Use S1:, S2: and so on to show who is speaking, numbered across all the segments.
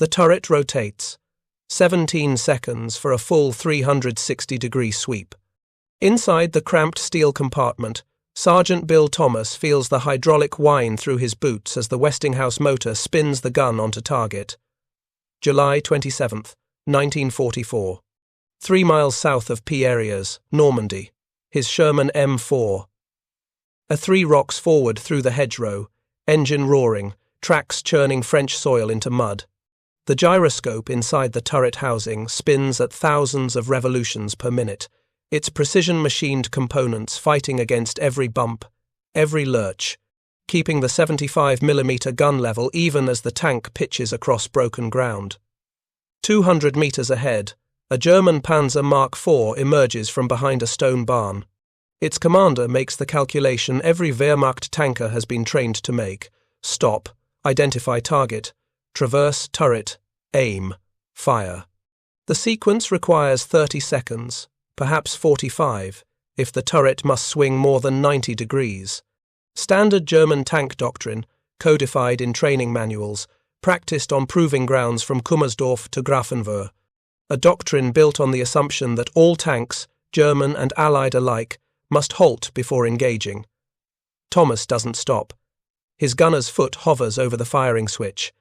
S1: The turret rotates. 17 seconds for a full 360-degree sweep. Inside the cramped steel compartment, Sergeant Bill Thomas feels the hydraulic whine through his boots as the Westinghouse motor spins the gun onto target. July 27, 1944. 3 miles south of ériers, Normandy. His Sherman M4. A 3 rocks forward through the hedgerow, engine roaring, tracks churning French soil into mud. The gyroscope inside the turret housing spins at thousands of revolutions per minute, its precision-machined components fighting against every bump, every lurch, keeping the 75mm gun level even as the tank pitches across broken ground. 200 meters ahead, a German Panzer Mark IV emerges from behind a stone barn. Its commander makes the calculation every Wehrmacht tanker has been trained to make: stop, identify target, traverse turret, aim, fire. The sequence requires 30 seconds, perhaps 45, if the turret must swing more than 90 degrees. Standard German tank doctrine, codified in training manuals, practiced on proving grounds from Kummersdorf to Grafenwöhr. A doctrine built on the assumption that all tanks, German and Allied alike, must halt before engaging. Thomas doesn't stop. His gunner's foot hovers over the firing switch.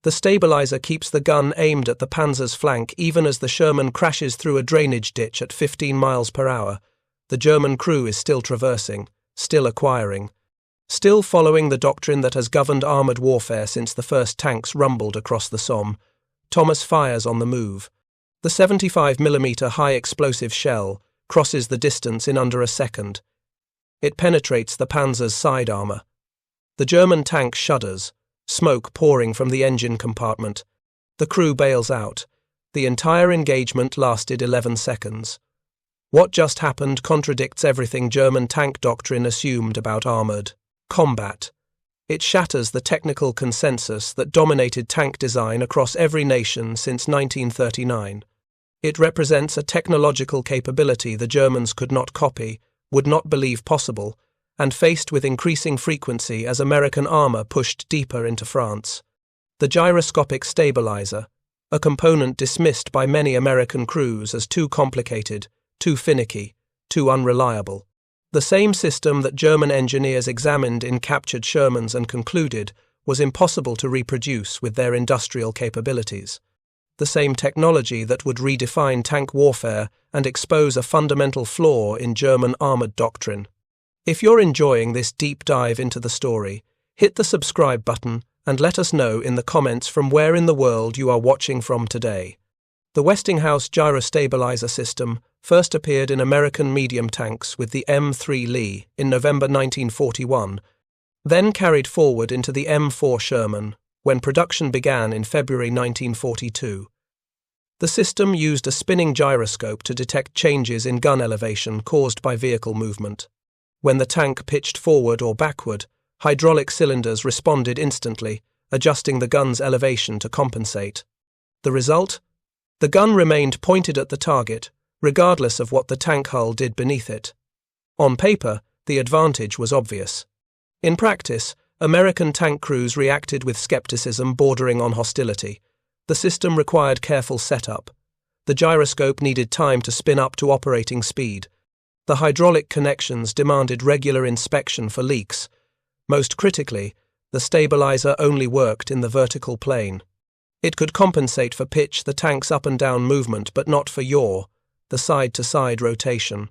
S1: The stabilizer keeps the gun aimed at the Panzer's flank even as the Sherman crashes through a drainage ditch at 15 miles per hour. The German crew is still traversing, still acquiring, still following the doctrine that has governed armoured warfare since the first tanks rumbled across the Somme. Thomas fires on the move. The 75mm high-explosive shell crosses the distance in under a second. It penetrates the Panzer's side armour. The German tank shudders, smoke pouring from the engine compartment. The crew bails out. The entire engagement lasted 11 seconds. What just happened contradicts everything German tank doctrine assumed about armoured combat. It shatters the technical consensus that dominated tank design across every nation since 1939. It represents a technological capability the Germans could not copy, would not believe possible, and faced with increasing frequency as American armour pushed deeper into France. The gyroscopic stabilizer, a component dismissed by many American crews as too complicated, too finicky, too unreliable. The same system that German engineers examined in captured Shermans and concluded was impossible to reproduce with their industrial capabilities. The same technology that would redefine tank warfare and expose a fundamental flaw in German armoured doctrine. If you're enjoying this deep dive into the story, hit the subscribe button and let us know in the comments from where in the world you are watching from today. The Westinghouse gyrostabilizer system first appeared in American medium tanks with the M3 Lee in November 1941, then carried forward into the M4 Sherman when production began in February 1942. The system used a spinning gyroscope to detect changes in gun elevation caused by vehicle movement. When the tank pitched forward or backward, hydraulic cylinders responded instantly, adjusting the gun's elevation to compensate. The result? The gun remained pointed at the target, regardless of what the tank hull did beneath it. On paper, the advantage was obvious. In practice, American tank crews reacted with skepticism bordering on hostility. The system required careful setup. The gyroscope needed time to spin up to operating speed. The hydraulic connections demanded regular inspection for leaks. Most critically, the stabilizer only worked in the vertical plane. It could compensate for pitch the tank's up and down movement, but not for yaw, the side-to-side rotation.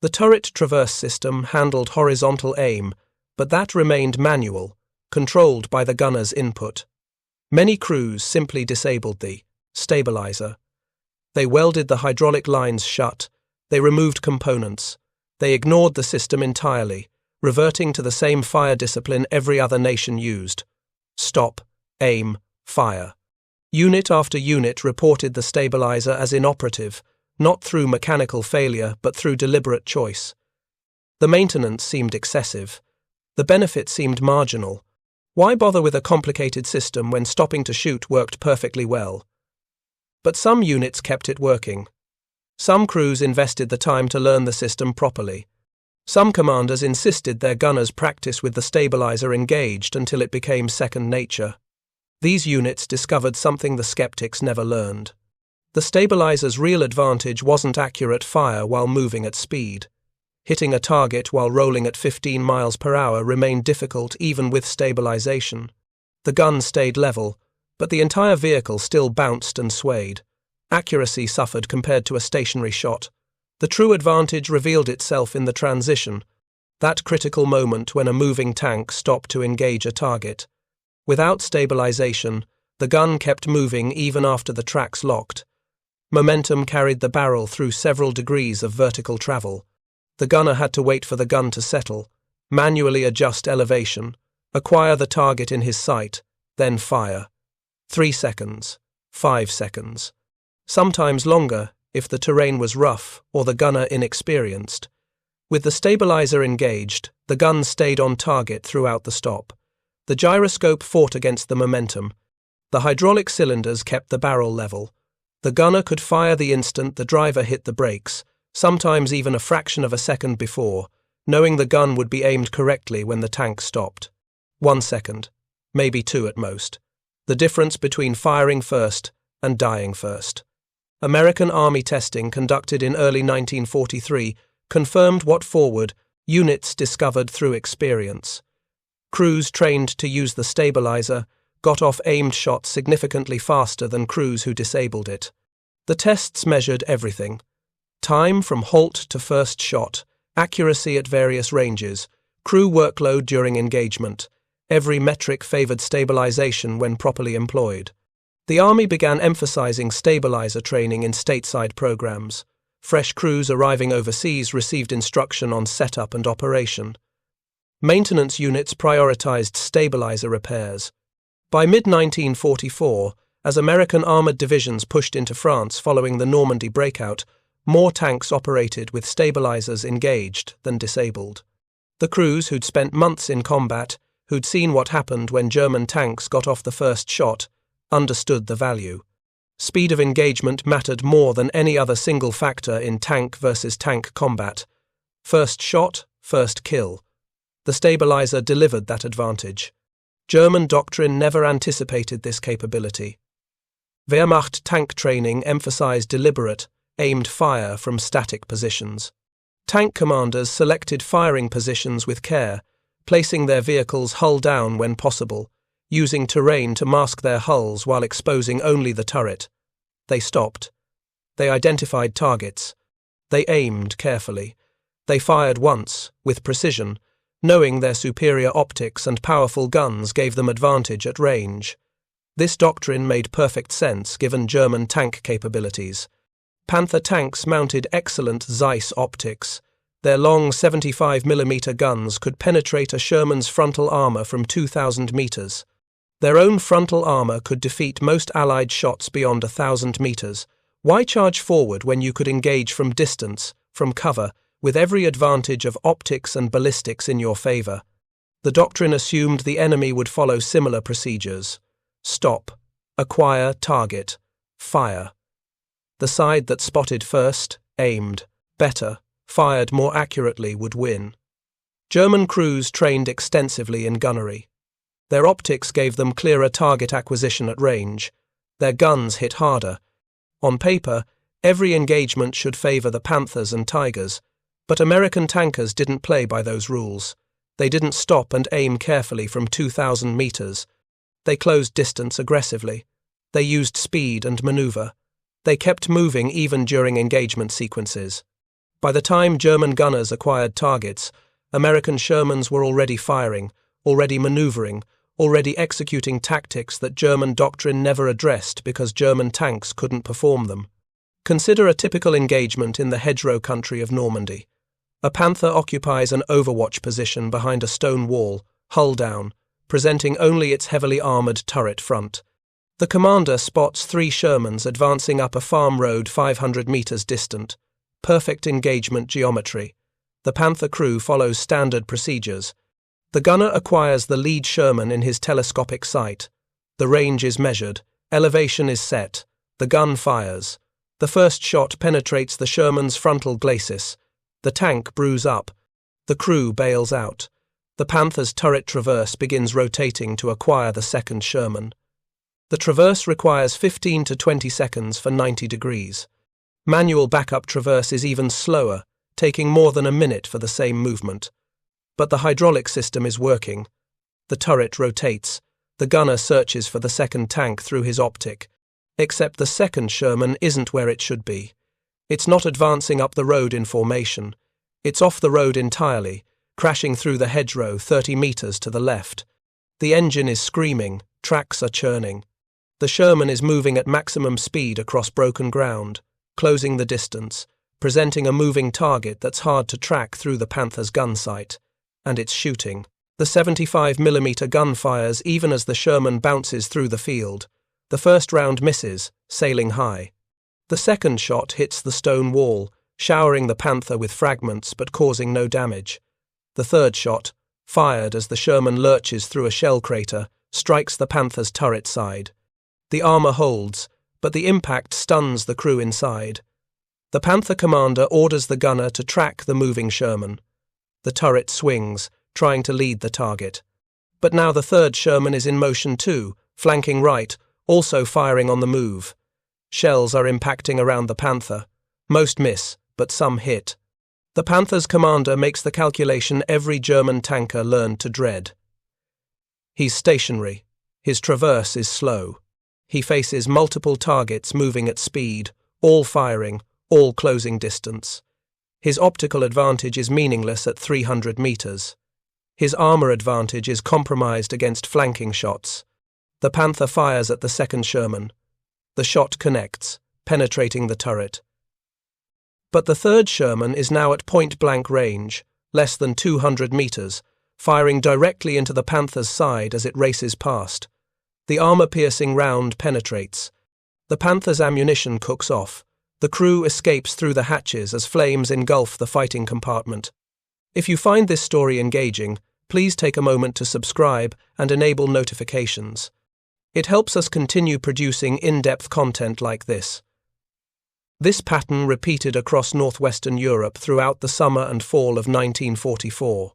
S1: The turret traverse system handled horizontal aim, but that remained manual, controlled by the gunner's input. Many crews simply disabled the stabilizer. They welded the hydraulic lines shut. They removed components. They ignored the system entirely, reverting to the same fire discipline every other nation used. Stop, aim, fire. Unit after unit reported the stabilizer as inoperative, not through mechanical failure but through deliberate choice. The maintenance seemed excessive. The benefit seemed marginal. Why bother with a complicated system when stopping to shoot worked perfectly well? But some units kept it working. Some crews invested the time to learn the system properly. Some commanders insisted their gunners practice with the stabilizer engaged until it became second nature. These units discovered something the skeptics never learned. The stabilizer's real advantage wasn't accurate fire while moving at speed. Hitting a target while rolling at 15 miles per hour remained difficult even with stabilization. The gun stayed level, but the entire vehicle still bounced and swayed. Accuracy suffered compared to a stationary shot. The true advantage revealed itself in the transition, that critical moment when a moving tank stopped to engage a target. Without stabilization, the gun kept moving even after the tracks locked. Momentum carried the barrel through several degrees of vertical travel. The gunner had to wait for the gun to settle, manually adjust elevation, acquire the target in his sight, then fire. 3 seconds, 5 seconds. Sometimes longer if the terrain was rough or the gunner inexperienced. With the stabilizer engaged, the gun stayed on target throughout the stop. The gyroscope fought against the momentum. The hydraulic cylinders kept the barrel level. The gunner could fire the instant the driver hit the brakes, sometimes even a fraction of a second before, knowing the gun would be aimed correctly when the tank stopped. 1 second, maybe 2 at most. The difference between firing first and dying first. American Army testing conducted in early 1943 confirmed what forward units discovered through experience. Crews trained to use the stabilizer got off aimed shots significantly faster than crews who disabled it. The tests measured everything: time from halt to first shot, accuracy at various ranges, crew workload during engagement. Every metric favored stabilization when properly employed. The Army began emphasizing stabilizer training in stateside programs. Fresh crews arriving overseas received instruction on setup and operation. Maintenance units prioritized stabilizer repairs. By mid-1944, as American armored divisions pushed into France following the Normandy breakout, more tanks operated with stabilizers engaged than disabled. The crews who'd spent months in combat, who'd seen what happened when German tanks got off the first shot, understood the value. Speed of engagement mattered more than any other single factor in tank versus tank combat. First shot, first kill. The stabilizer delivered that advantage. German doctrine never anticipated this capability. Wehrmacht tank training emphasized deliberate, aimed fire from static positions. Tank commanders selected firing positions with care, placing their vehicles hull down when possible, using terrain to mask their hulls while exposing only the turret. They stopped. They identified targets. They aimed carefully. They fired once, with precision, knowing their superior optics and powerful guns gave them advantage at range. This doctrine made perfect sense given German tank capabilities. Panther tanks mounted excellent Zeiss optics. Their long 75mm guns could penetrate a Sherman's frontal armor from 2,000 meters. Their own frontal armor could defeat most Allied shots beyond 1,000 meters. Why charge forward when you could engage from distance, from cover, with every advantage of optics and ballistics in your favor? The doctrine assumed the enemy would follow similar procedures. Stop, acquire target, fire. The side that spotted first, aimed, better, fired more accurately would win. German crews trained extensively in gunnery. Their optics gave them clearer target acquisition at range. Their guns hit harder. On paper, every engagement should favor the Panthers and Tigers, but American tankers didn't play by those rules. They didn't stop and aim carefully from 2,000 meters. They closed distance aggressively. They used speed and maneuver. They kept moving even during engagement sequences. By the time German gunners acquired targets, American Shermans were already firing, already maneuvering, already executing tactics that German doctrine never addressed because German tanks couldn't perform them. Consider a typical engagement in the hedgerow country of Normandy. A Panther occupies an overwatch position behind a stone wall, hull down, presenting only its heavily armored turret front. The commander spots 3 Shermans advancing up a farm road 500 meters distant. Perfect engagement geometry. The Panther crew follows standard procedures. The gunner acquires the lead Sherman in his telescopic sight. The range is measured. Elevation is set. The gun fires. The first shot penetrates the Sherman's frontal glacis. The tank brews up. The crew bails out. The Panther's turret traverse begins rotating to acquire the second Sherman. The traverse requires 15 to 20 seconds for 90 degrees. Manual backup traverse is even slower, taking more than a minute for the same movement. But the hydraulic system is working. The turret rotates. The gunner searches for the second tank through his optic. Except the second Sherman isn't where it should be. It's not advancing up the road in formation. It's off the road entirely, crashing through the hedgerow 30 meters to the left. The engine is screaming, tracks are churning. The Sherman is moving at maximum speed across broken ground, closing the distance, presenting a moving target that's hard to track through the Panther's gun sight. And it's shooting. The 75mm gun fires even as the Sherman bounces through the field. The first round misses, sailing high. The second shot hits the stone wall, showering the Panther with fragments but causing no damage. The third shot, fired as the Sherman lurches through a shell crater, strikes the Panther's turret side. The armor holds, but the impact stuns the crew inside. The Panther commander orders the gunner to track the moving Sherman. The turret swings, trying to lead the target. But now the third Sherman is in motion too, flanking right, also firing on the move. Shells are impacting around the Panther. Most miss, but some hit. The Panther's commander makes the calculation every German tanker learned to dread. He's stationary. His traverse is slow. He faces multiple targets moving at speed, all firing, all closing distance. His optical advantage is meaningless at 300 meters. His armor advantage is compromised against flanking shots. The Panther fires at the second Sherman. The shot connects, penetrating the turret. But the third Sherman is now at point-blank range, less than 200 meters, firing directly into the Panther's side as it races past. The armor-piercing round penetrates. The Panther's ammunition cooks off. The crew escapes through the hatches as flames engulf the fighting compartment. If you find this story engaging, please take a moment to subscribe and enable notifications. It helps us continue producing in-depth content like this. This pattern repeated across northwestern Europe throughout the summer and fall of 1944.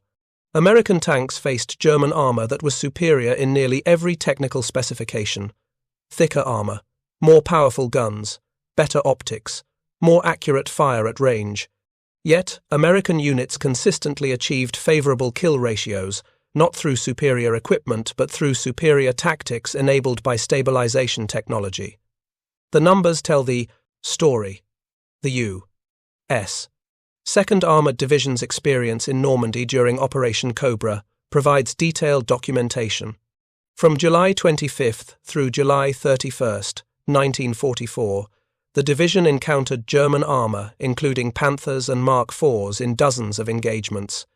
S1: American tanks faced German armor that was superior in nearly every technical specification. Thicker armor, more powerful guns, better optics, more accurate fire at range. Yet, American units consistently achieved favorable kill ratios, not through superior equipment but through superior tactics enabled by stabilization technology. The numbers tell the story. The U.S. 2nd Armored Division's experience in Normandy during Operation Cobra provides detailed documentation. From July 25 through July 31, 1944, the division encountered German armor, including Panthers and Mark IVs, in dozens of engagements.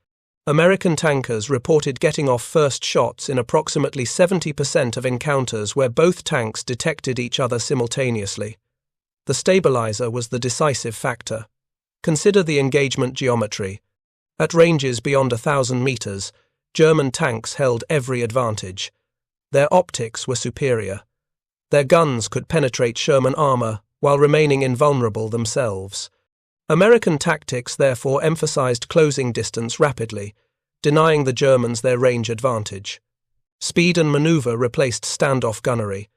S1: American tankers reported getting off first shots in approximately 70% of encounters where both tanks detected each other simultaneously. The stabilizer was the decisive factor. Consider the engagement geometry. At ranges beyond 1,000 meters, German tanks held every advantage. Their optics were superior. Their guns could penetrate Sherman armor while remaining invulnerable themselves. American tactics therefore emphasized closing distance rapidly, denying the Germans their range advantage. Speed and maneuver replaced standoff gunnery.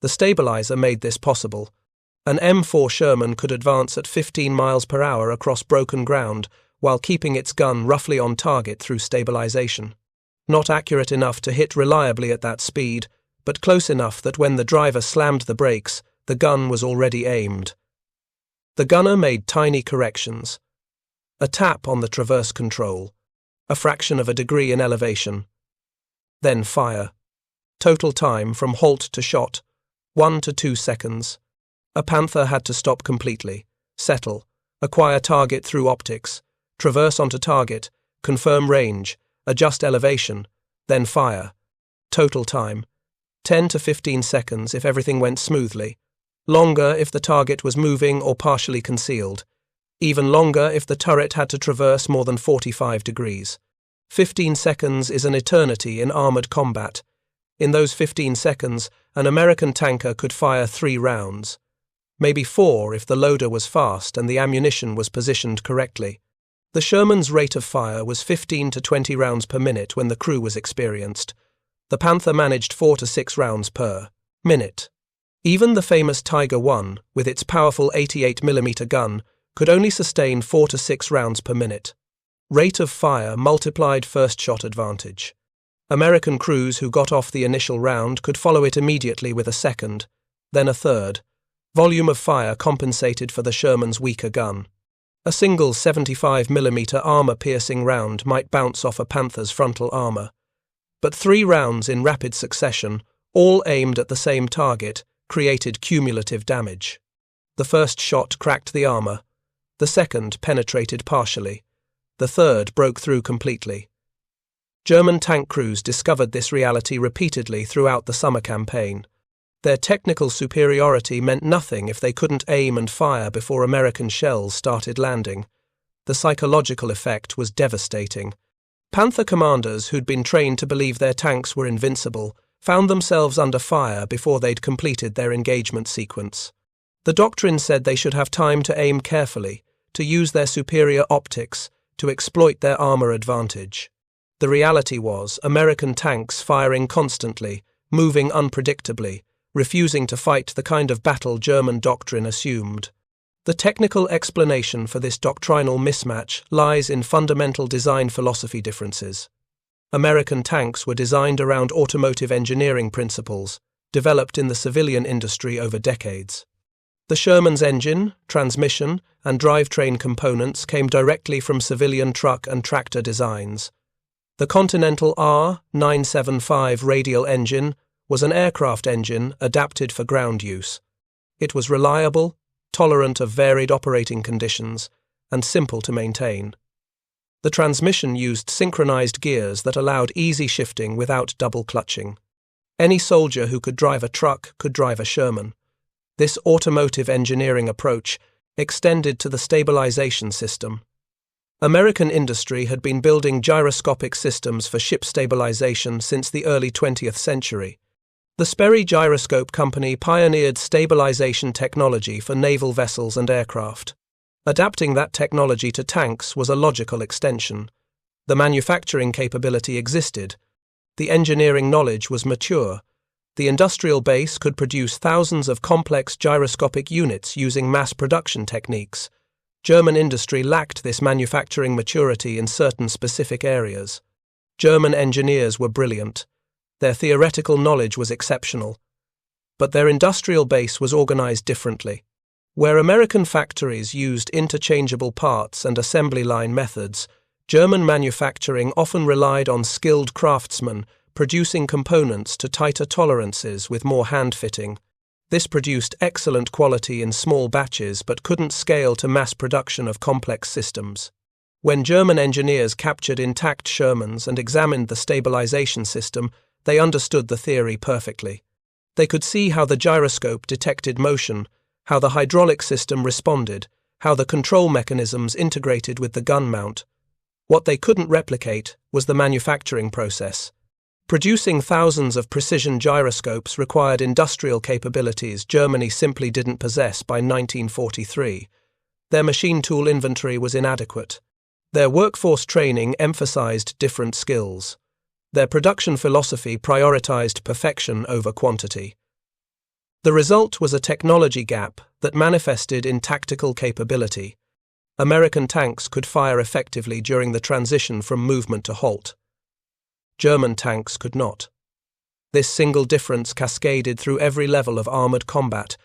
S1: The stabilizer made this possible. An M4 Sherman could advance at 15 miles per hour across broken ground while keeping its gun roughly on target through stabilization. Not accurate enough to hit reliably at that speed, but close enough that when the driver slammed the brakes, the gun was already aimed. The gunner made tiny corrections. A tap on the traverse control, a fraction of a degree in elevation. Then fire. Total time from halt to shot, 1 to 2 seconds. A Panther had to stop completely, settle, acquire target through optics, traverse onto target, confirm range, adjust elevation, then fire. Total time, 10 to 15 seconds if everything went smoothly. Longer if the target was moving or partially concealed. Even longer if the turret had to traverse more than 45 degrees. 15 seconds is an eternity in armored combat. In those 15 seconds, an American tanker could fire 3 rounds. Maybe 4 if the loader was fast and the ammunition was positioned correctly. The Sherman's rate of fire was 15 to 20 rounds per minute when the crew was experienced. The Panther managed 4 to 6 rounds per. Minute. Even the famous Tiger I, with its powerful 88mm gun, could only sustain 4 to 6 rounds per minute. Rate of fire multiplied first shot advantage. American crews who got off the initial round could follow it immediately with a second, then a third. Volume of fire compensated for the Sherman's weaker gun. A single 75mm armor-piercing round might bounce off a Panther's frontal armor. But 3 rounds in rapid succession, all aimed at the same target, created cumulative damage. The first shot cracked the armor. The second penetrated partially. The third broke through completely. German tank crews discovered this reality repeatedly throughout the summer campaign. Their technical superiority meant nothing if they couldn't aim and fire before American shells started landing. The psychological effect was devastating. Panther commanders who'd been trained to believe their tanks were invincible found themselves under fire before they'd completed their engagement sequence. The doctrine said they should have time to aim carefully, to use their superior optics, to exploit their armor advantage. The reality was American tanks firing constantly, moving unpredictably, refusing to fight the kind of battle German doctrine assumed. The technical explanation for this doctrinal mismatch lies in fundamental design philosophy differences. American tanks were designed around automotive engineering principles, developed in the civilian industry over decades. The Sherman's engine, transmission, and drivetrain components came directly from civilian truck and tractor designs. The Continental R975 radial engine was an aircraft engine adapted for ground use. It was reliable, tolerant of varied operating conditions, and simple to maintain. The transmission used synchronized gears that allowed easy shifting without double clutching. Any soldier who could drive a truck could drive a Sherman. This automotive engineering approach extended to the stabilization system. American industry had been building gyroscopic systems for ship stabilization since the early 20th century. The Sperry Gyroscope Company pioneered stabilization technology for naval vessels and aircraft. Adapting that technology to tanks was a logical extension. The manufacturing capability existed. The engineering knowledge was mature. The industrial base could produce thousands of complex gyroscopic units using mass production techniques. German industry lacked this manufacturing maturity in certain specific areas. German engineers were brilliant. Their theoretical knowledge was exceptional. But their industrial base was organized differently. Where American factories used interchangeable parts and assembly line methods, German manufacturing often relied on skilled craftsmen producing components to tighter tolerances with more hand-fitting. This produced excellent quality in small batches but couldn't scale to mass production of complex systems. When German engineers captured intact Shermans and examined the stabilization system, they understood the theory perfectly. They could see how the gyroscope detected motion, how the hydraulic system responded, how the control mechanisms integrated with the gun mount. What they couldn't replicate was the manufacturing process. Producing thousands of precision gyroscopes required industrial capabilities Germany simply didn't possess by 1943. Their machine tool inventory was inadequate. Their workforce training emphasized different skills. Their production philosophy prioritized perfection over quantity. The result was a technology gap that manifested in tactical capability. American tanks could fire effectively during the transition from movement to halt. German tanks could not. This single difference cascaded through every level of armored combat.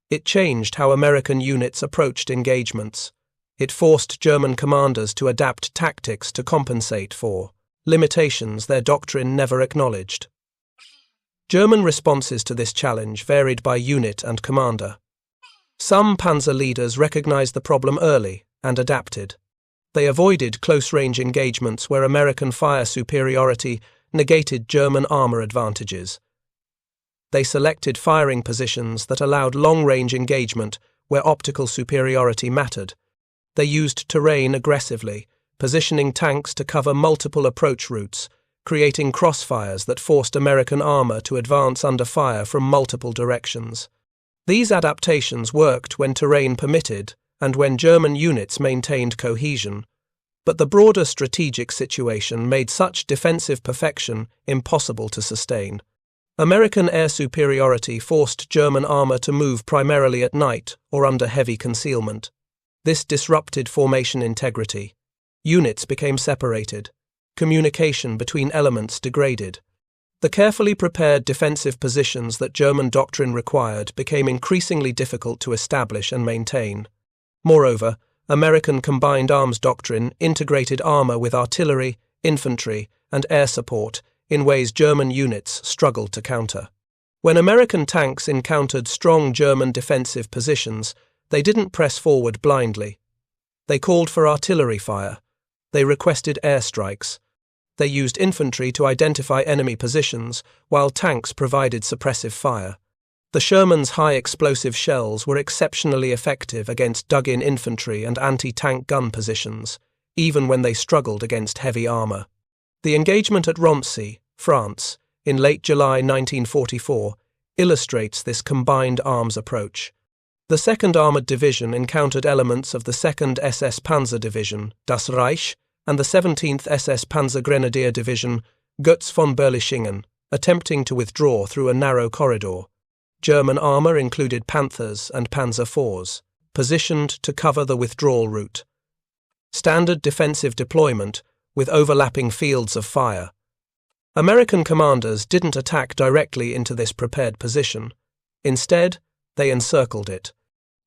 S1: It changed how American units approached engagements. It forced German commanders to adapt tactics to compensate for limitations their doctrine never acknowledged. German responses to this challenge varied by unit and commander. Some panzer leaders recognized the problem early and adapted. They avoided close-range engagements where American fire superiority negated German armor advantages. They selected firing positions that allowed long-range engagement where optical superiority mattered. They used terrain aggressively, positioning tanks to cover multiple approach routes, creating crossfires that forced American armor to advance under fire from multiple directions. These adaptations worked when terrain permitted and when German units maintained cohesion, but the broader strategic situation made such defensive perfection impossible to sustain. American air superiority forced German armor to move primarily at night or under heavy concealment. This disrupted formation integrity. Units became separated. Communication between elements degraded. The carefully prepared defensive positions that German doctrine required became increasingly difficult to establish and maintain. Moreover, American combined arms doctrine integrated armor with artillery, infantry, and air support in ways German units struggled to counter. When American tanks encountered strong German defensive positions, they didn't press forward blindly. They called for artillery fire. They requested airstrikes. They used infantry to identify enemy positions, while tanks provided suppressive fire. The Sherman's high-explosive shells were exceptionally effective against dug-in infantry and anti-tank gun positions, even when they struggled against heavy armor. The engagement at Romsey, France, in late July 1944, illustrates this combined arms approach. The 2nd Armored Division encountered elements of the 2nd SS Panzer Division, Das Reich, and the 17th SS Panzer Grenadier Division, Götz von Berlichingen, attempting to withdraw through a narrow corridor. German armor included Panthers and Panzer IVs, positioned to cover the withdrawal route. Standard defensive deployment with overlapping fields of fire. American commanders didn't attack directly into this prepared position. Instead, they encircled it.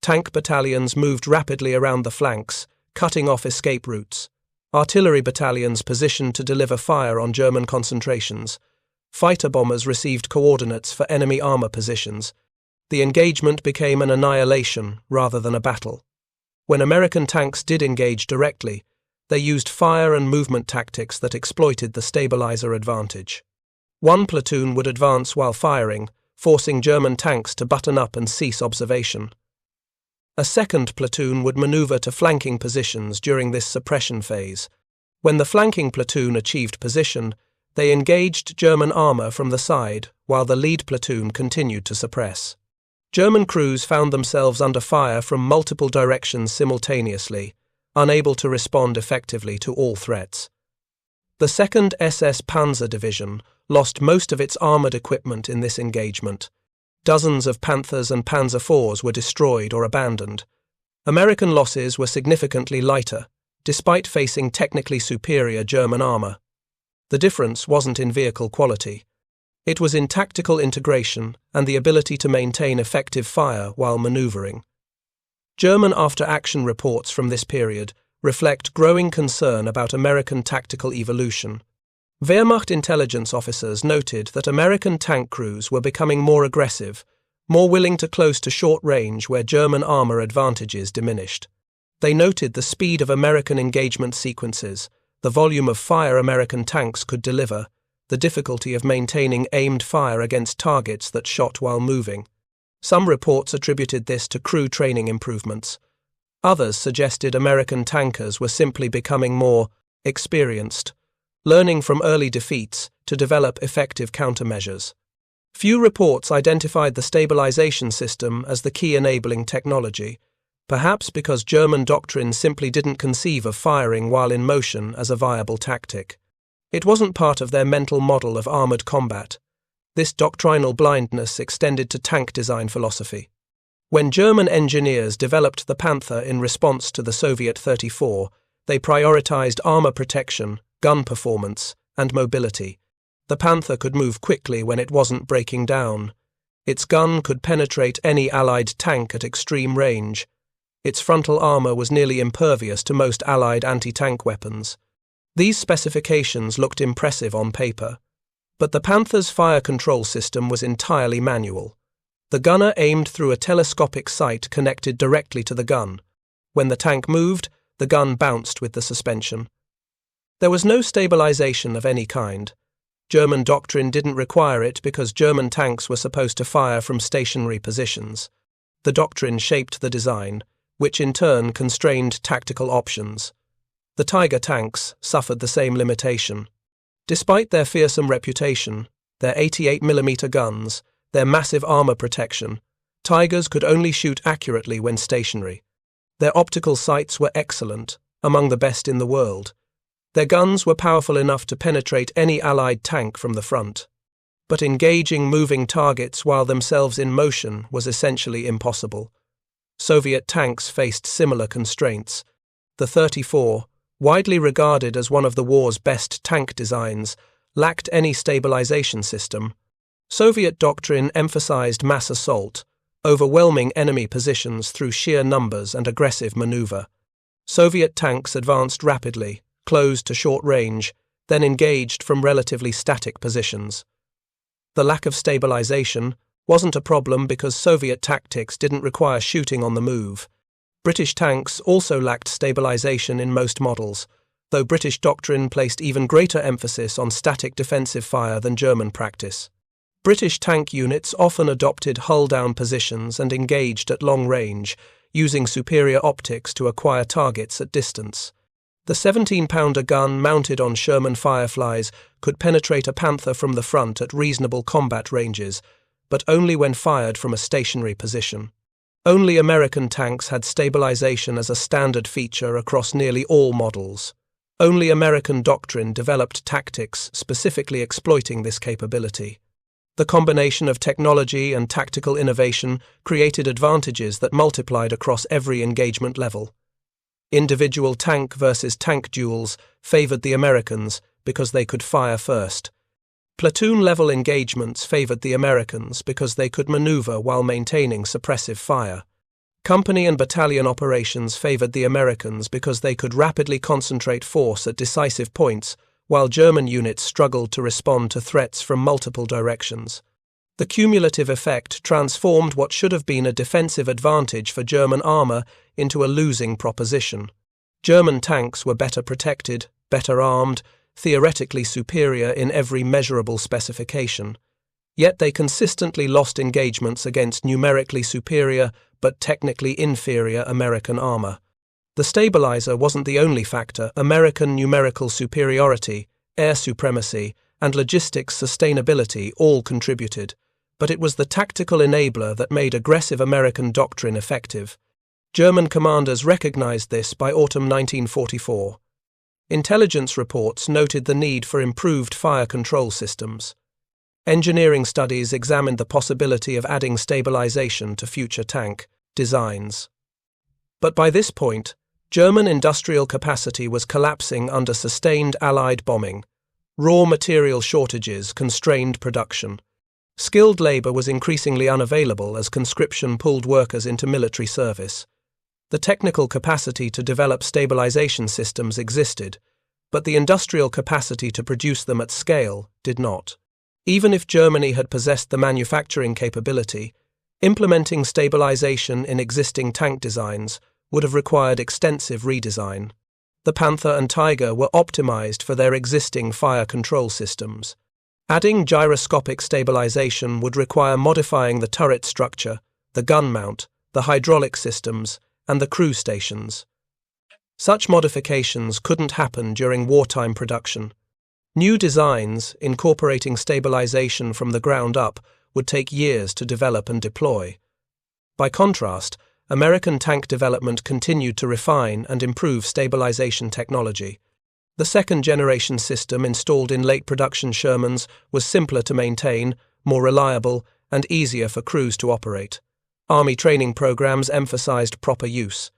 S1: Tank battalions moved rapidly around the flanks, cutting off escape routes. Artillery battalions positioned to deliver fire on German concentrations. Fighter bombers received coordinates for enemy armor positions. The engagement became an annihilation rather than a battle. When American tanks did engage directly, they used fire and movement tactics that exploited the stabilizer advantage. One platoon would advance while firing, forcing German tanks to button up and cease observation. A second platoon would maneuver to flanking positions during this suppression phase. When the flanking platoon achieved position, they engaged German armor from the side while the lead platoon continued to suppress. German crews found themselves under fire from multiple directions simultaneously, unable to respond effectively to all threats. The 2nd SS Panzer Division lost most of its armoured equipment in this engagement. Dozens of Panthers and Panzer IVs were destroyed or abandoned. American losses were significantly lighter, despite facing technically superior German armour. The difference wasn't in vehicle quality. It was in tactical integration and the ability to maintain effective fire while manoeuvring. German after-action reports from this period reflect growing concern about American tactical evolution. Wehrmacht intelligence officers noted that American tank crews were becoming more aggressive, more willing to close to short range where German armor advantages diminished. They noted the speed of American engagement sequences, the volume of fire American tanks could deliver, the difficulty of maintaining aimed fire against targets that shot while moving. Some reports attributed this to crew training improvements. Others suggested American tankers were simply becoming more experienced, learning from early defeats to develop effective countermeasures. Few reports identified the stabilization system as the key enabling technology, perhaps because German doctrine simply didn't conceive of firing while in motion as a viable tactic. It wasn't part of their mental model of armored combat. This doctrinal blindness extended to tank design philosophy. When German engineers developed the Panther in response to the Soviet 34, they prioritized armor protection, gun performance, and mobility. The Panther could move quickly when it wasn't breaking down. Its gun could penetrate any Allied tank at extreme range. Its frontal armor was nearly impervious to most Allied anti-tank weapons. These specifications looked impressive on paper, but the Panther's fire control system was entirely manual. The gunner aimed through a telescopic sight connected directly to the gun. When the tank moved, the gun bounced with the suspension. There was no stabilization of any kind. German doctrine didn't require it because German tanks were supposed to fire from stationary positions. The doctrine shaped the design, which in turn constrained tactical options. The Tiger tanks suffered the same limitation. Despite their fearsome reputation, their 88mm guns, their massive armor protection, Tigers could only shoot accurately when stationary. Their optical sights were excellent, among the best in the world. Their guns were powerful enough to penetrate any Allied tank from the front. but engaging moving targets while themselves in motion was essentially impossible. Soviet tanks faced similar constraints. The 34, widely regarded as one of the war's best tank designs, lacked any stabilization system. Soviet doctrine emphasized mass assault, overwhelming enemy positions through sheer numbers and aggressive maneuver. Soviet tanks advanced rapidly, closed to short range, then engaged from relatively static positions. The lack of stabilization wasn't a problem because Soviet tactics didn't require shooting on the move. British tanks also lacked stabilization in most models, though British doctrine placed even greater emphasis on static defensive fire than German practice. British tank units often adopted hull-down positions and engaged at long range, using superior optics to acquire targets at distance. The 17-pounder gun mounted on Sherman Fireflies could penetrate a Panther from the front at reasonable combat ranges, but only when fired from a stationary position. Only American tanks had stabilization as a standard feature across nearly all models. Only American doctrine developed tactics specifically exploiting this capability. The combination of technology and tactical innovation created advantages that multiplied across every engagement level. Individual tank versus tank duels favored the Americans because they could fire first. Platoon-level engagements favored the Americans because they could maneuver while maintaining suppressive fire. Company and battalion operations favored the Americans because they could rapidly concentrate force at decisive points, while German units struggled to respond to threats from multiple directions. The cumulative effect transformed what should have been a defensive advantage for German armor into a losing proposition. German tanks were better protected, better armed, theoretically superior in every measurable specification. Yet they consistently lost engagements against numerically superior but technically inferior American armor. The stabilizer wasn't the only factor. American numerical superiority, air supremacy, and logistics sustainability all contributed, but it was the tactical enabler that made aggressive American doctrine effective. German commanders recognized this by autumn 1944. Intelligence reports noted the need for improved fire control systems. Engineering studies examined the possibility of adding stabilization to future tank designs. But by this point, German industrial capacity was collapsing under sustained Allied bombing. Raw material shortages constrained production. Skilled labor was increasingly unavailable as conscription pulled workers into military service. The technical capacity to develop stabilization systems existed, but the industrial capacity to produce them at scale did not. Even if Germany had possessed the manufacturing capability, implementing stabilization in existing tank designs would have required extensive redesign. The Panther and Tiger were optimized for their existing fire control systems. Adding gyroscopic stabilization would require modifying the turret structure, the gun mount, the hydraulic systems, and the crew stations. Such modifications couldn't happen during wartime production. New designs, incorporating stabilization from the ground up, would take years to develop and deploy. By contrast, American tank development continued to refine and improve stabilization technology. The second-generation system installed in late production Shermans was simpler to maintain, more reliable, and easier for crews to operate. Army training programs emphasized proper use.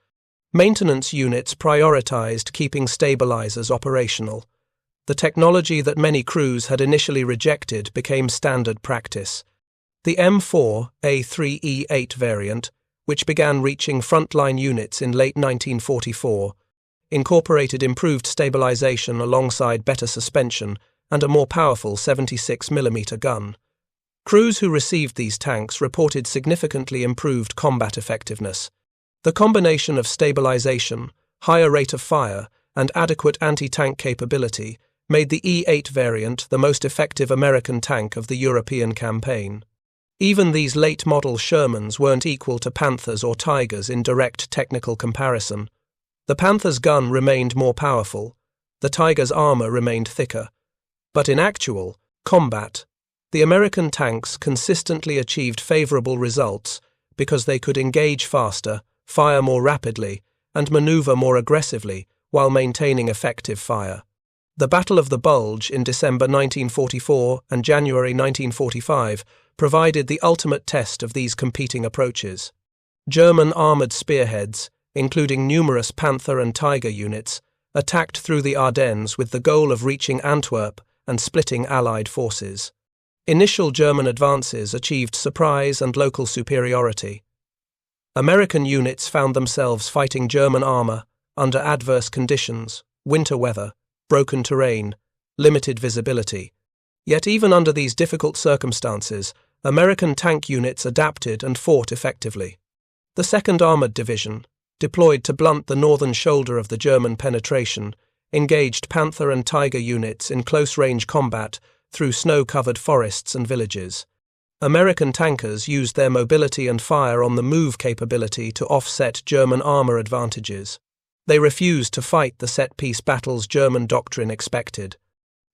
S1: Maintenance units prioritized keeping stabilizers operational. The technology that many crews had initially rejected became standard practice. The M4A3E8 variant, which began reaching frontline units in late 1944, incorporated improved stabilization alongside better suspension and a more powerful 76mm gun. Crews who received these tanks reported significantly improved combat effectiveness. The combination of stabilization, higher rate of fire, and adequate anti-tank capability made the E8 variant the most effective American tank of the European campaign. Even these late-model Shermans weren't equal to Panthers or Tigers in direct technical comparison. The Panther's gun remained more powerful, the Tiger's armor remained thicker. But in actual combat, the American tanks consistently achieved favorable results because they could engage faster, fire more rapidly, and maneuver more aggressively while maintaining effective fire. The Battle of the Bulge in December 1944 and January 1945 provided the ultimate test of these competing approaches. German armoured spearheads, including numerous Panther and Tiger units, attacked through the Ardennes with the goal of reaching Antwerp and splitting Allied forces. Initial German advances achieved surprise and local superiority. American units found themselves fighting German armour under adverse conditions, winter weather, broken terrain, limited visibility. Yet even under these difficult circumstances, American tank units adapted and fought effectively. The 2nd Armoured Division, deployed to blunt the northern shoulder of the German penetration, engaged Panther and Tiger units in close-range combat through snow-covered forests and villages. American tankers used their mobility and fire-on-the-move capability to offset German armour advantages. They refused to fight the set-piece battles German doctrine expected.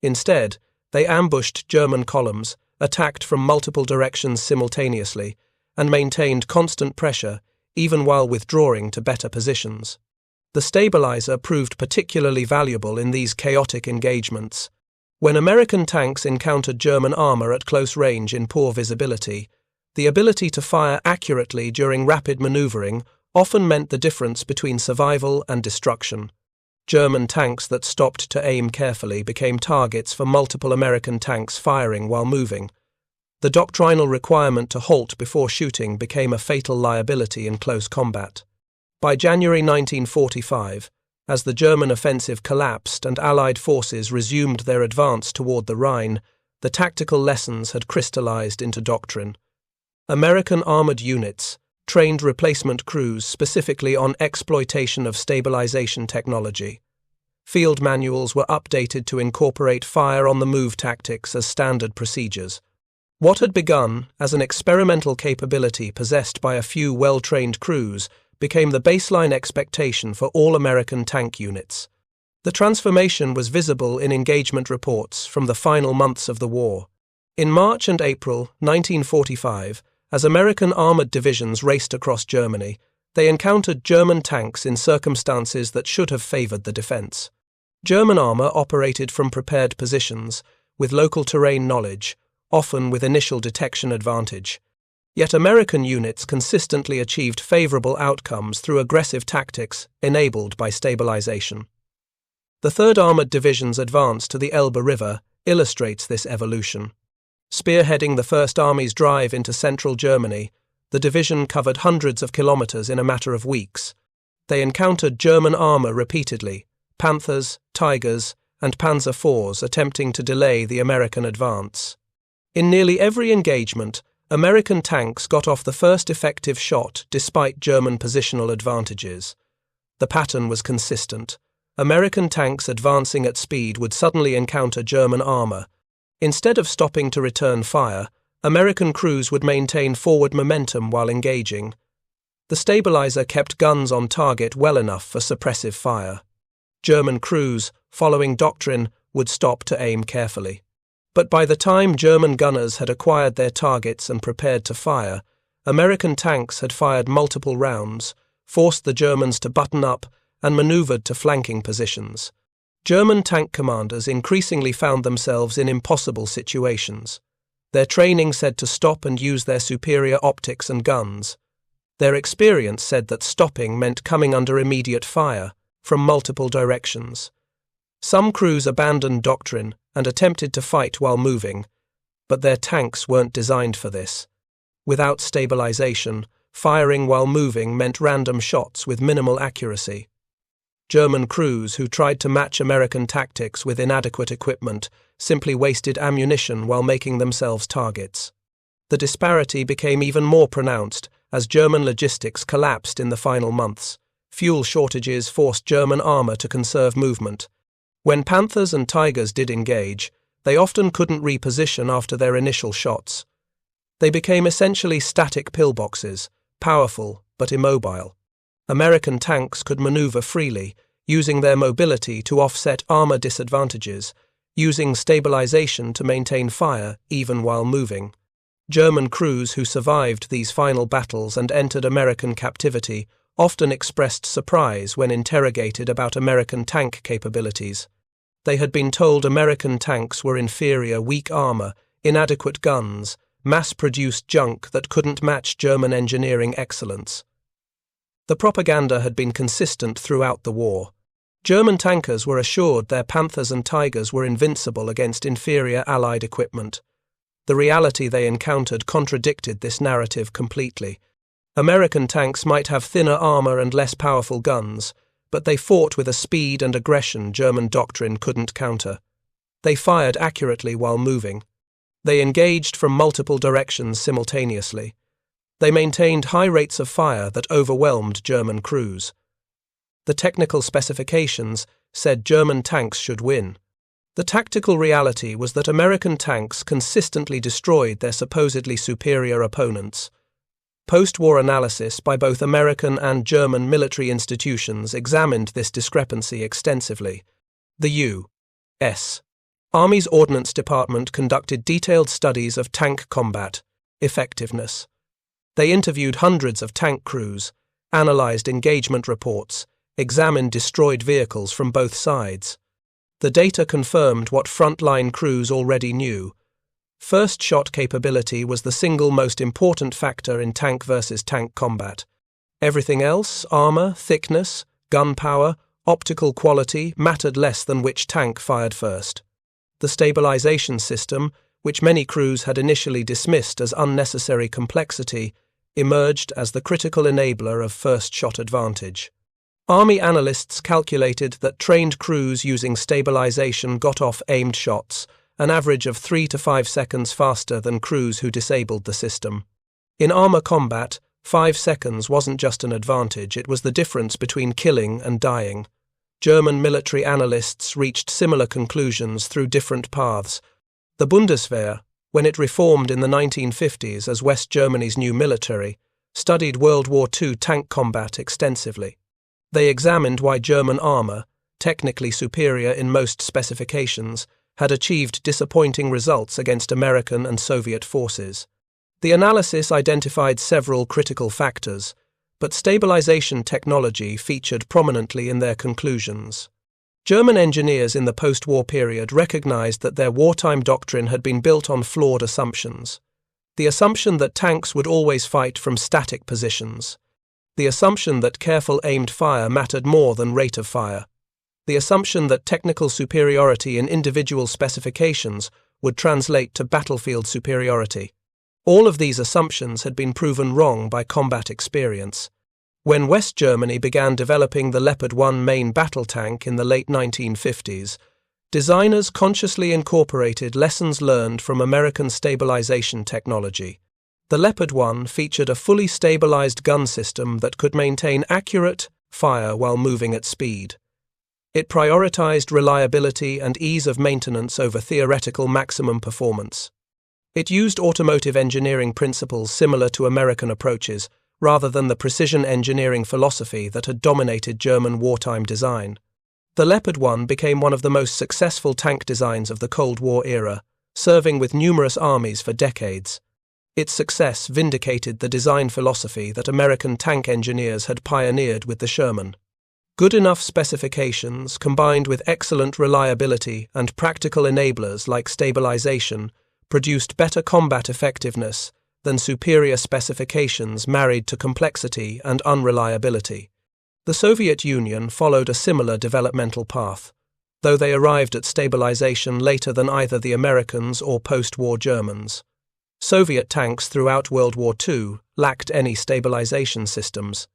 S1: Instead, they ambushed German columns, attacked from multiple directions simultaneously, and maintained constant pressure even while withdrawing to better positions. The stabilizer proved particularly valuable in these chaotic engagements. When American tanks encountered German armour at close range in poor visibility, the ability to fire accurately during rapid manoeuvring often meant the difference between survival and destruction. German tanks that stopped to aim carefully became targets for multiple American tanks firing while moving. The doctrinal requirement to halt before shooting became a fatal liability in close combat. By January 1945, as the German offensive collapsed and Allied forces resumed their advance toward the Rhine, the tactical lessons had crystallized into doctrine. American armored units trained replacement crews specifically on exploitation of stabilization technology. Field manuals were updated to incorporate fire-on-the-move tactics as standard procedures. What had begun as an experimental capability possessed by a few well-trained crews became the baseline expectation for all American tank units. The transformation was visible in engagement reports from the final months of the war. In March and April 1945, as American armoured divisions raced across Germany, they encountered German tanks in circumstances that should have favoured the defence. German armour operated from prepared positions, with local terrain knowledge, often with initial detection advantage. Yet American units consistently achieved favourable outcomes through aggressive tactics enabled by stabilization. The 3rd Armoured Division's advance to the Elbe River illustrates this evolution. Spearheading the First Army's drive into central Germany, the division covered hundreds of kilometres in a matter of weeks. They encountered German armour repeatedly, Panthers, Tigers, and Panzer IVs attempting to delay the American advance. In nearly every engagement, American tanks got off the first effective shot despite German positional advantages. The pattern was consistent. American tanks advancing at speed would suddenly encounter German armour. Instead of stopping to return fire, American crews would maintain forward momentum while engaging. The stabilizer kept guns on target well enough for suppressive fire. German crews, following doctrine, would stop to aim carefully. But by the time German gunners had acquired their targets and prepared to fire, American tanks had fired multiple rounds, forced the Germans to button up, and manoeuvred to flanking positions. German tank commanders increasingly found themselves in impossible situations. Their training said to stop and use their superior optics and guns. Their experience said that stopping meant coming under immediate fire, from multiple directions. Some crews abandoned doctrine and attempted to fight while moving, but their tanks weren't designed for this. Without stabilization, firing while moving meant random shots with minimal accuracy. German crews who tried to match American tactics with inadequate equipment simply wasted ammunition while making themselves targets. The disparity became even more pronounced as German logistics collapsed in the final months. Fuel shortages forced German armour to conserve movement. When Panthers and Tigers did engage, they often couldn't reposition after their initial shots. They became essentially static pillboxes, powerful but immobile. American tanks could maneuver freely, using their mobility to offset armour disadvantages, using stabilization to maintain fire even while moving. German crews who survived these final battles and entered American captivity often expressed surprise when interrogated about American tank capabilities. They had been told American tanks were inferior, weak armor, inadequate guns, mass-produced junk that couldn't match German engineering excellence. The propaganda had been consistent throughout the war. German tankers were assured their Panthers and Tigers were invincible against inferior Allied equipment. The reality they encountered contradicted this narrative completely. American tanks might have thinner armor and less powerful guns, but they fought with a speed and aggression German doctrine couldn't counter. They fired accurately while moving. They engaged from multiple directions simultaneously. They maintained high rates of fire that overwhelmed German crews. The technical specifications said German tanks should win. The tactical reality was that American tanks consistently destroyed their supposedly superior opponents. Post-war analysis by both American and German military institutions examined this discrepancy extensively. The U.S. Army's Ordnance Department conducted detailed studies of tank combat effectiveness. They interviewed hundreds of tank crews, analyzed engagement reports, examined destroyed vehicles from both sides. The data confirmed what frontline crews already knew. First shot capability was the single most important factor in tank versus tank combat. Everything else, armor, thickness, gun power, optical quality, mattered less than which tank fired first. The stabilization system, which many crews had initially dismissed as unnecessary complexity, emerged as the critical enabler of first shot advantage. Army analysts calculated that trained crews using stabilization got off aimed shots, an average of 3 to 5 seconds faster than crews who disabled the system. In armor combat, 5 seconds wasn't just an advantage, it was the difference between killing and dying. German military analysts reached similar conclusions through different paths. The Bundeswehr, when it reformed in the 1950s as West Germany's new military, studied World War II tank combat extensively. They examined why German armor, technically superior in most specifications, had achieved disappointing results against American and Soviet forces. The analysis identified several critical factors, but stabilization technology featured prominently in their conclusions. German engineers in the post-war period recognized that their wartime doctrine had been built on flawed assumptions. The assumption that tanks would always fight from static positions. The assumption that careful aimed fire mattered more than rate of fire. The assumption that technical superiority in individual specifications would translate to battlefield superiority. All of these assumptions had been proven wrong by combat experience. When West Germany began developing the Leopard 1 main battle tank in the late 1950s, designers consciously incorporated lessons learned from American stabilization technology. The Leopard 1 featured a fully stabilized gun system that could maintain accurate fire while moving at speed. It prioritized reliability and ease of maintenance over theoretical maximum performance. It used automotive engineering principles similar to American approaches, rather than the precision engineering philosophy that had dominated German wartime design. The Leopard 1 became one of the most successful tank designs of the Cold War era, serving with numerous armies for decades. Its success vindicated the design philosophy that American tank engineers had pioneered with the Sherman. Good enough specifications, combined with excellent reliability and practical enablers like stabilization, produced better combat effectiveness than superior specifications married to complexity and unreliability. The Soviet Union followed a similar developmental path, though they arrived at stabilization later than either the Americans or post-war Germans. Soviet tanks throughout World War II lacked any stabilization systems.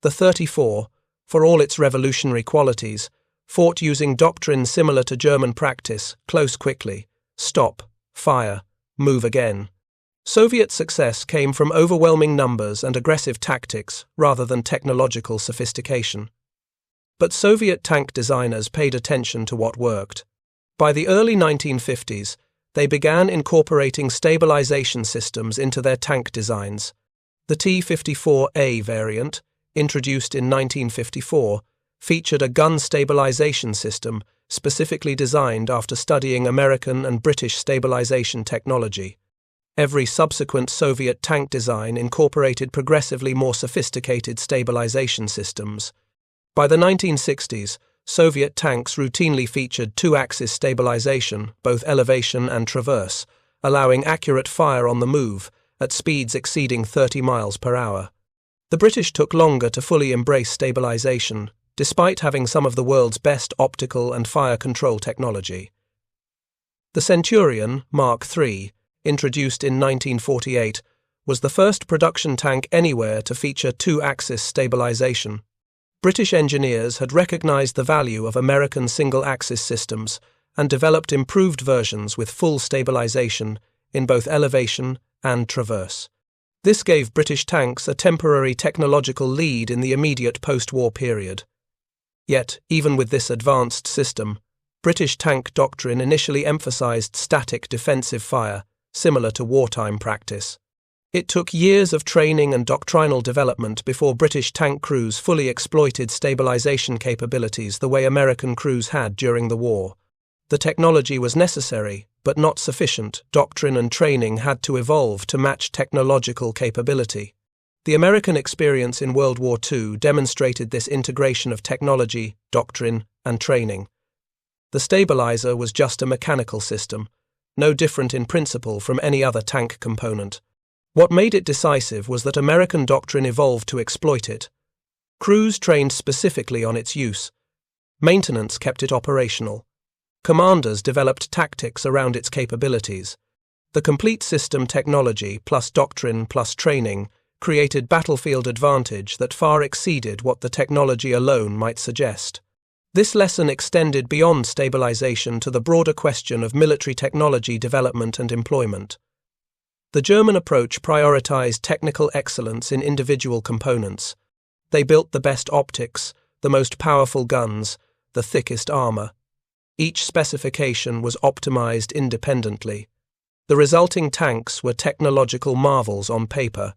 S1: The 34, for all its revolutionary qualities, fought using doctrine similar to German practice: close quickly, stop, fire, move again. Soviet success came from overwhelming numbers and aggressive tactics rather than technological sophistication. But Soviet tank designers paid attention to what worked. By the early 1950s, they began incorporating stabilization systems into their tank designs. The T-54A variant, introduced in 1954, featured a gun stabilization system specifically designed after studying American and British stabilization technology. Every subsequent Soviet tank design incorporated progressively more sophisticated stabilization systems. By the 1960s, Soviet tanks routinely featured two-axis stabilization, both elevation and traverse, allowing accurate fire on the move at speeds exceeding 30 miles per hour. The British took longer to fully embrace stabilization, despite having some of the world's best optical and fire control technology. The Centurion, Mark III, introduced in 1948, was the first production tank anywhere to feature two-axis stabilization. British engineers had recognized the value of American single-axis systems and developed improved versions with full stabilization in both elevation and traverse. This gave British tanks a temporary technological lead in the immediate post-war period. Yet, even with this advanced system, British tank doctrine initially emphasized static defensive fire, similar to wartime practice. It took years of training and doctrinal development before British tank crews fully exploited stabilization capabilities the way American crews had during the war. The technology was necessary, but not sufficient. Doctrine and training had to evolve to match technological capability. The American experience in World War II demonstrated this integration of technology, doctrine, and training. The stabilizer was just a mechanical system, no different in principle from any other tank component. What made it decisive was that American doctrine evolved to exploit it. Crews trained specifically on its use. Maintenance kept it operational. Commanders developed tactics around its capabilities. The complete system technology plus doctrine plus training created battlefield advantage that far exceeded what the technology alone might suggest. This lesson extended beyond stabilization to the broader question of military technology development and employment. The German approach prioritized technical excellence in individual components. They built the best optics, the most powerful guns, the thickest armor. Each specification was optimized independently. The resulting tanks were technological marvels on paper.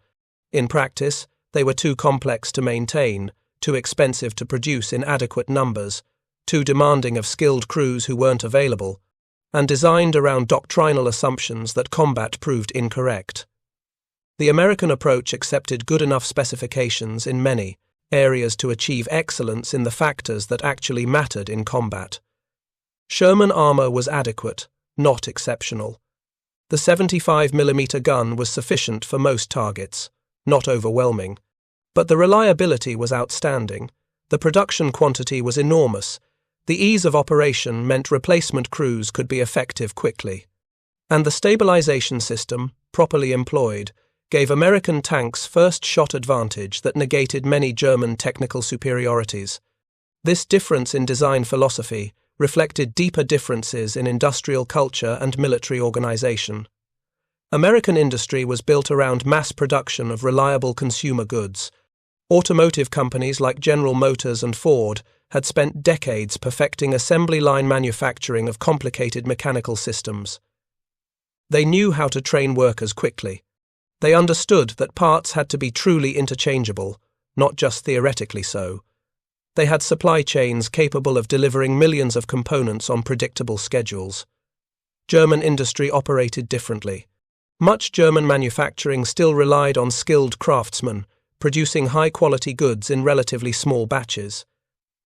S1: In practice, they were too complex to maintain, too expensive to produce in adequate numbers, too demanding of skilled crews who weren't available, and designed around doctrinal assumptions that combat proved incorrect. The American approach accepted good enough specifications in many areas to achieve excellence in the factors that actually mattered in combat. Sherman armor was adequate, not exceptional. The 75mm gun was sufficient for most targets, not overwhelming. But the reliability was outstanding. The production quantity was enormous. The ease of operation meant replacement crews could be effective quickly. And the stabilization system, properly employed, gave American tanks first-shot advantage that negated many German technical superiorities. This difference in design philosophy reflected deeper differences in industrial culture and military organization. American industry was built around mass production of reliable consumer goods. Automotive companies like General Motors and Ford had spent decades perfecting assembly line manufacturing of complicated mechanical systems. They knew how to train workers quickly. They understood that parts had to be truly interchangeable, not just theoretically so. They had supply chains capable of delivering millions of components on predictable schedules. German industry operated differently. Much German manufacturing still relied on skilled craftsmen, producing high-quality goods in relatively small batches.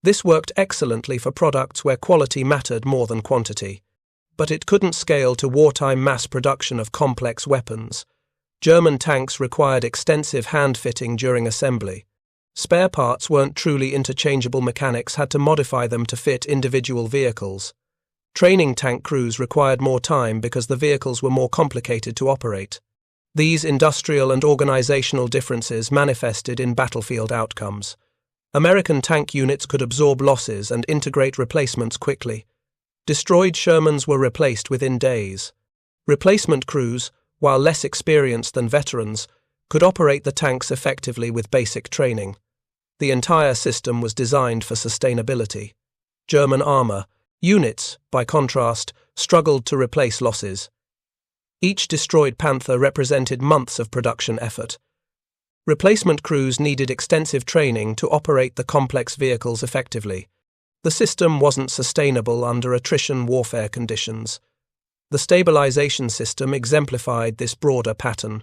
S1: This worked excellently for products where quality mattered more than quantity. But it couldn't scale to wartime mass production of complex weapons. German tanks required extensive hand-fitting during assembly. Spare parts weren't truly interchangeable. Mechanics had to modify them to fit individual vehicles. Training tank crews required more time because the vehicles were more complicated to operate. These industrial and organizational differences manifested in battlefield outcomes. American tank units could absorb losses and integrate replacements quickly. Destroyed Shermans were replaced within days. Replacement crews, while less experienced than veterans, could operate the tanks effectively with basic training. The entire system was designed for sustainability. German armor units, by contrast, struggled to replace losses. Each destroyed Panther represented months of production effort. Replacement crews needed extensive training to operate the complex vehicles effectively. The system wasn't sustainable under attrition warfare conditions. The stabilization system exemplified this broader pattern.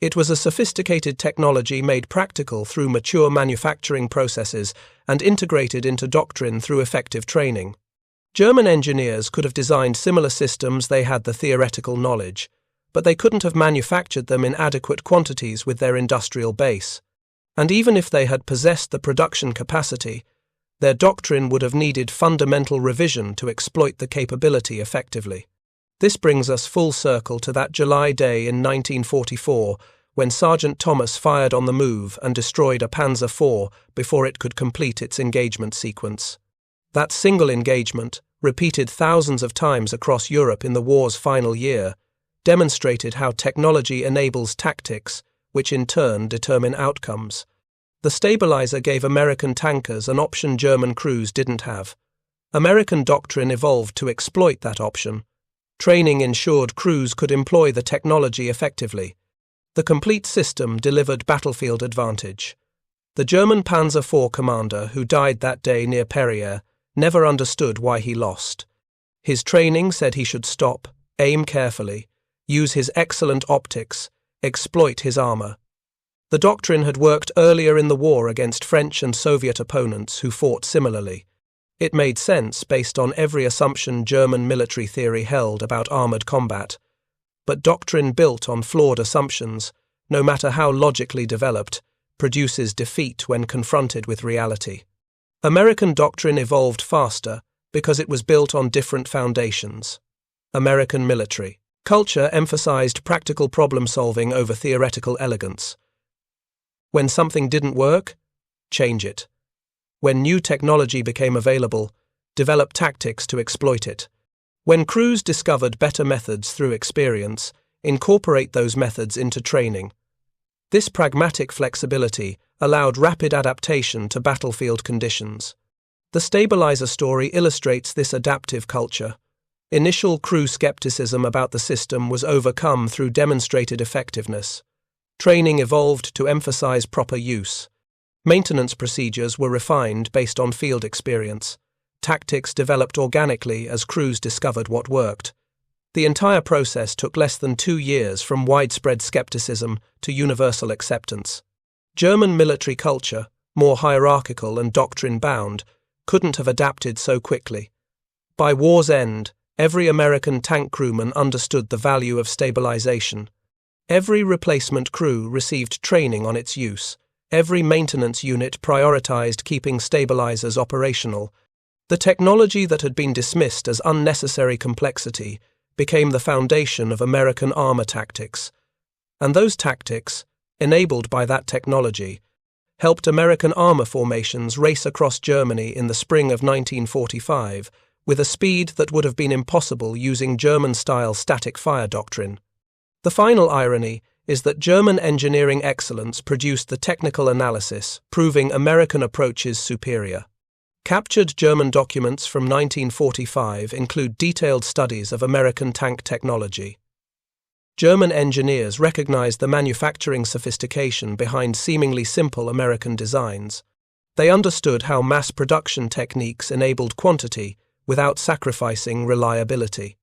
S1: It was a sophisticated technology made practical through mature manufacturing processes and integrated into doctrine through effective training. German engineers could have designed similar systems. They had the theoretical knowledge, but they couldn't have manufactured them in adequate quantities with their industrial base. And even if they had possessed the production capacity, their doctrine would have needed fundamental revision to exploit the capability effectively. This brings us full circle to that July day in 1944 when Sergeant Thomas fired on the move and destroyed a Panzer IV before it could complete its engagement sequence. That single engagement, repeated thousands of times across Europe in the war's final year, demonstrated how technology enables tactics, which in turn determine outcomes. The stabilizer gave American tankers an option German crews didn't have. American doctrine evolved to exploit that option. Training ensured crews could employ the technology effectively. The complete system delivered battlefield advantage. The German Panzer IV commander, who died that day near Perrières, never understood why he lost. His training said he should stop, aim carefully, use his excellent optics, exploit his armor. The doctrine had worked earlier in the war against French and Soviet opponents who fought similarly. It made sense based on every assumption German military theory held about armored combat. But doctrine built on flawed assumptions, no matter how logically developed, produces defeat when confronted with reality. American doctrine evolved faster because it was built on different foundations. American military culture emphasized practical problem-solving over theoretical elegance. When something didn't work, change it. When new technology became available, develop tactics to exploit it. When crews discovered better methods through experience, incorporate those methods into training. This pragmatic flexibility allowed rapid adaptation to battlefield conditions. The stabilizer story illustrates this adaptive culture. Initial crew skepticism about the system was overcome through demonstrated effectiveness. Training evolved to emphasize proper use. Maintenance procedures were refined based on field experience. Tactics developed organically as crews discovered what worked. The entire process took less than 2 years from widespread skepticism to universal acceptance. German military culture, more hierarchical and doctrine-bound, couldn't have adapted so quickly. By war's end, every American tank crewman understood the value of stabilization. Every replacement crew received training on its use. Every maintenance unit prioritized keeping stabilizers operational. The technology that had been dismissed as unnecessary complexity became the foundation of American armor tactics. And those tactics, enabled by that technology, helped American armor formations race across Germany in the spring of 1945 with a speed that would have been impossible using German-style static fire doctrine. The final irony is that German engineering excellence produced the technical analysis, proving American approaches superior. Captured German documents from 1945 include detailed studies of American tank technology. German engineers recognized the manufacturing sophistication behind seemingly simple American designs. They understood how mass production techniques enabled quantity without sacrificing reliability.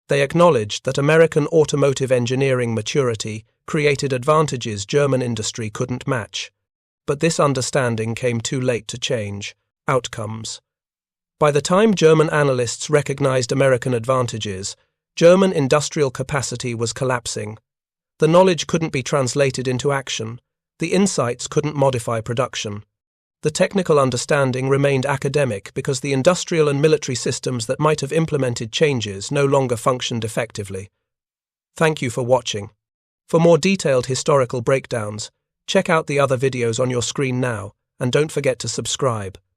S1: They acknowledged that American automotive engineering maturity created advantages German industry couldn't match. But this understanding came too late to change. Outcomes. By the time German analysts recognized American advantages, German industrial capacity was collapsing. The knowledge couldn't be translated into action. The insights couldn't modify production. The technical understanding remained academic because the industrial and military systems that might have implemented changes no longer functioned effectively. Thank you for watching. For more detailed historical breakdowns, check out the other videos on your screen now, and don't forget to subscribe.